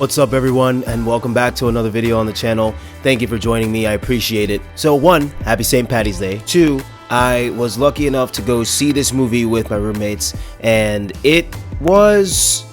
What's up everyone, and welcome back to another video on the channel. Thank you for joining me, I appreciate it. So 1, happy St. Patty's Day. 2, I was lucky enough to go see this movie with my roommates, and it was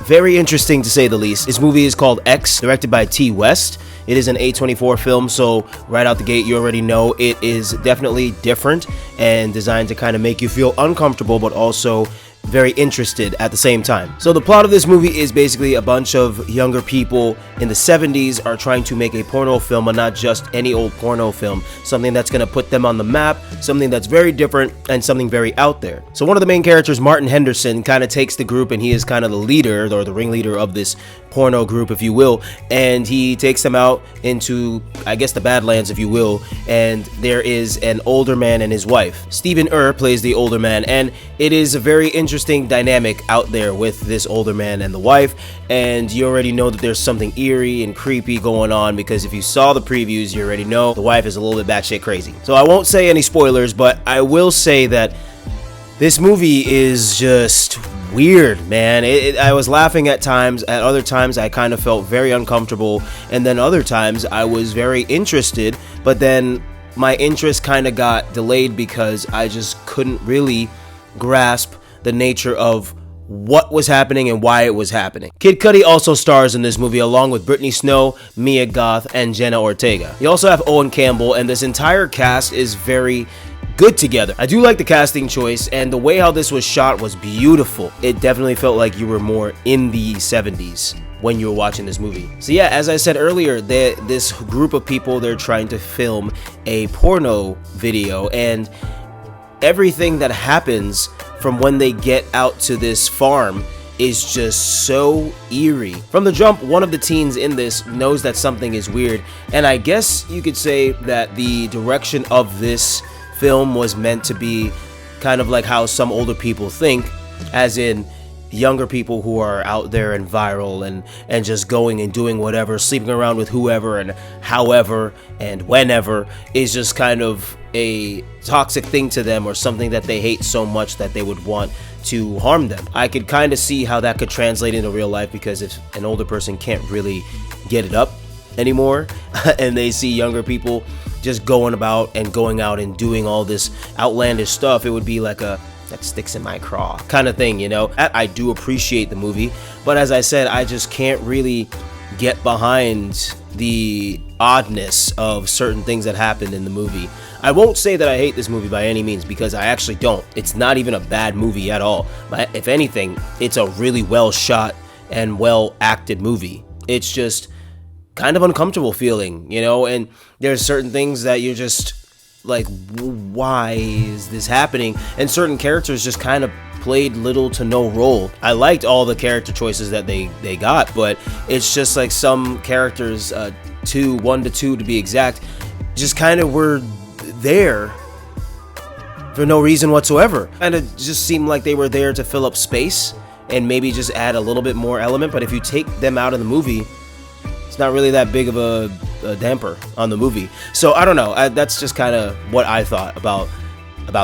very interesting to say the least. This movie is called X, directed by T. West. It is an A24 film, so right out the gate you already know it is definitely different and designed to kind of make you feel uncomfortable but also very interested at the same time. So the plot of this movie is basically a bunch of younger people in the 70s are trying to make a porno film, but not just any old porno film, something that's going to put them on the map, something that's very different and something very out there. So one of the main characters, Martin Henderson, kind of takes the group, and he is kind of the leader or the ringleader of this porno group, if you will, and he takes them out into, I guess, the Badlands, if you will, and there is an older man and his wife. Stephen plays the older man, and it is a very interesting dynamic out there with this older man and the wife, and you already know that there's something eerie and creepy going on, because if you saw the previews, you already know the wife is a little bit batshit crazy. So I won't say any spoilers, but I will say that this movie is just weird, man. I was laughing at times, at other times I kind of felt very uncomfortable, and then other times I was very interested, but then my interest kind of got delayed because I just couldn't really grasp the nature of what was happening and why it was happening. Kid Cudi also stars in this movie along with Brittany Snow, Mia Goth, and Jenna Ortega. You also have Owen Campbell, and this entire cast is very good together. I do like the casting choice, and the way how this was shot was beautiful. It definitely felt like you were more in the 70s when you were watching this movie. So yeah, as I said earlier, this group of people, they're trying to film a porno video, and everything that happens from when they get out to this farm is just so eerie. From the jump, one of the teens in this knows that something is weird, and I guess you could say that the direction of this film was meant to be kind of like how some older people think, as in younger people who are out there and viral and just going and doing whatever, sleeping around with whoever and however and whenever is just kind of a toxic thing to them, or something that they hate so much that they would want to harm them. I could kind of see how that could translate into real life, because if an older person can't really get it up anymore and they see younger people just going about and going out and doing all this outlandish stuff, it would be like a that sticks in my craw kind of thing, you know. I do appreciate the movie, but as I said, I just can't really get behind the oddness of certain things that happened in the movie. I won't say that I hate this movie by any means, because I actually don't. It's not even a bad movie at all. If anything, it's a really well shot and well acted movie. It's just kind of uncomfortable feeling, you know, and there's certain things that you're just like, why is this happening? And certain characters just kind of played little to no role. I liked all the character choices that they got, but it's just like some characters, 1 to 2 to be exact, just kind of were there for no reason whatsoever. And it just seemed like they were there to fill up space and maybe just add a little bit more element, but if you take them out of the movie, it's not really that big of a damper on the movie. So I don't know, that's just kind of what I thought about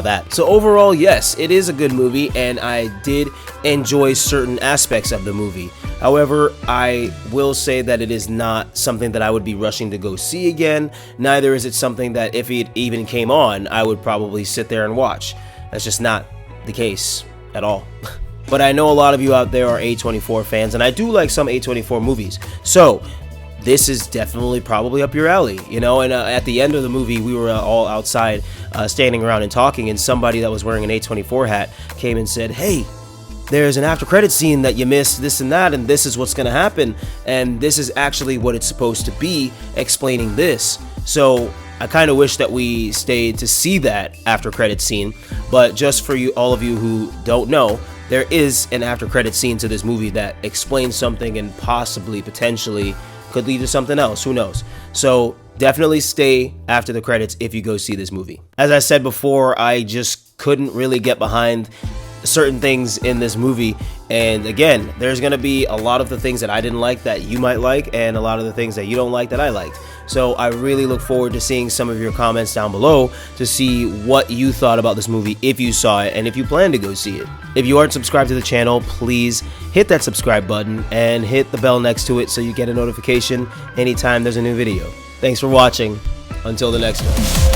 that. So overall, yes, it is a good movie, and I did enjoy certain aspects of the movie. However, I will say that it is not something that I would be rushing to go see again. Neither is it something that if it even came on, I would probably sit there and watch. That's just not the case at all. But I know a lot of you out there are A24 fans, and I do like some A24 movies. So this is definitely probably up your alley, you know. And at the end of the movie, we were all outside standing around and talking, and somebody that was wearing an A24 hat came and said, hey, there's an after credit scene that you missed, this and that, and this is what's gonna happen, and this is actually what it's supposed to be, explaining this. So I kind of wish that we stayed to see that after credit scene, but just for you, all of you who don't know, there is an after credit scene to this movie that explains something and possibly, potentially, could lead to something else, who knows. So definitely stay after the credits if you go see this movie. As I said before, I just couldn't really get behind certain things in this movie. And again, there's gonna be a lot of the things that I didn't like that you might like, and a lot of the things that you don't like that I liked. So I really look forward to seeing some of your comments down below to see what you thought about this movie if you saw it and if you plan to go see it. If you aren't subscribed to the channel, please hit that subscribe button and hit the bell next to it so you get a notification anytime there's a new video. Thanks for watching. Until the next one.